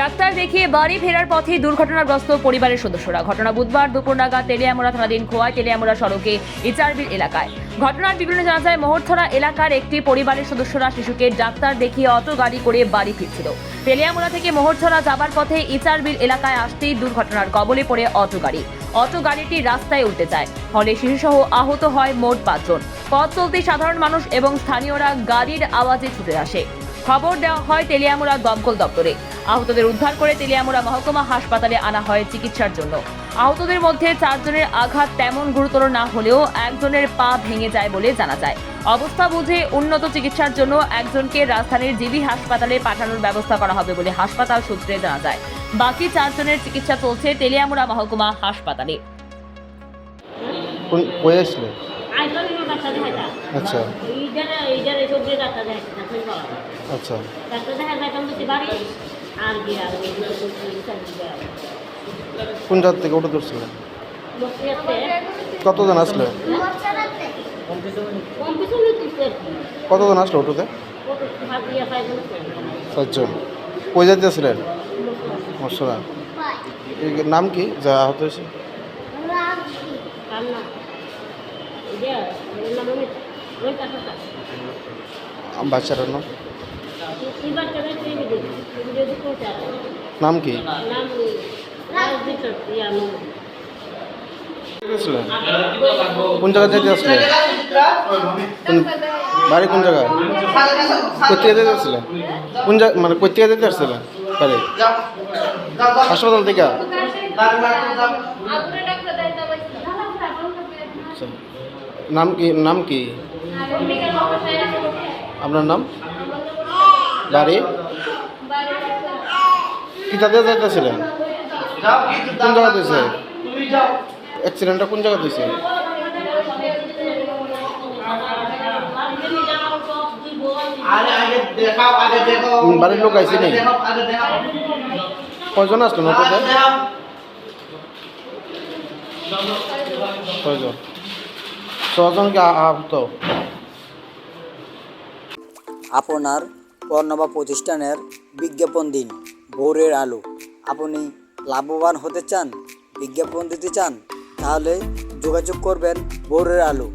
Doctor দেখিয়ে বাড়ি ফেরার পথে দুর্ঘটনাগ্রস্ত পরিবারের সদস্যরা। ঘটনা বুধবার দুপুর নাগাদ তেলিয়ামুড়া থানাধীন খোয়াই তেলিয়ামুড়া সড়কে ইচারবিল এলাকায়। ঘটনার বিবরণে জানা যায়, মোহরছড়া এলাকার একটি পরিবারের সদস্যরা শিশুকে ডাক্তার দেখিয়ে অটো গাড়ি করে বাড়ি ফিরছিল। তেলিয়ামুড়া থেকে মোহরছড়া যাবার পথে ইচারবিল এলাকায় আসতেই দুর্ঘটনার কবলে পড়ে অটো গাড়িটি রাস্তায় উল্টে যায়, ফলে শিশুসহ আহত হয় মোট 5 জন। পথ চলতি সাধারণ মানুষ এবং স্থানীয়রা গাড়ির আওয়াজে ছুটে আসে। খবর দেওয়া হয় তেলিয়ামুড়া দমকল দপ্তরে। আহতদের উদ্ধার করে তেলিয়ামুড়া মহকুমা হাসপাতালে আনা হয় চিকিৎসার জন্য। আহতদের মধ্যে 4 জনের আঘাত তেমন গুরুতর না হলেও একজনের পা ভেঙে যায় বলে জানা যায়। অবস্থা বুঝে উন্নত চিকিৎসার জন্য একজনকে রাজধানীর জিবি হাসপাতালে পাঠানোর ব্যবস্থা করা হবে বলে হাসপাতাল সূত্রে জানা যায়। বাকি 4 জনের চিকিৎসা চলছে তেলিয়ামুড়া মহকুমা হাসপাতালে। আচ্ছা আচ্ছা কোন জায়গা থেকে ওটা ধরছিলেন? কতজন আসলে? কতজন আসলো ওটোতে? 5 জন। কই যাইতেছিলেন? মশলা। নাম কি যা আহত হয়েছে? বাচ্চাটার নাম নাম কি? কোন জায়গায় যেতে আসলে? বাড়ি কোন জায়গায়? কোথেকে যেতে আসলে? কোন জায়গা মানে কোথেকে যেতে আসছিলেন বাড়ি? হাসপাতাল থেকে? নাম কি? নাম কি আপনার নাম? বাড়ি কি তাদের যাইতেছিলেন? কোন জায়গা দিয়েছে অ্যাক্সিডেন্টটা? কোন জায়গা দিয়েছে? বাড়ির লোক আইসি নেই? কয়জন আসলেন ওটাতে? কয়জন? 6 জনকে আহত। আপনার পণ্য বা প্রতিষ্ঠানের বিজ্ঞাপন দিন। ভোরের আলো। আপনি লাভবান হতে চান, বিজ্ঞাপন দিতে চান, তাহলে যোগাযোগ করবেন ভোরের আলো।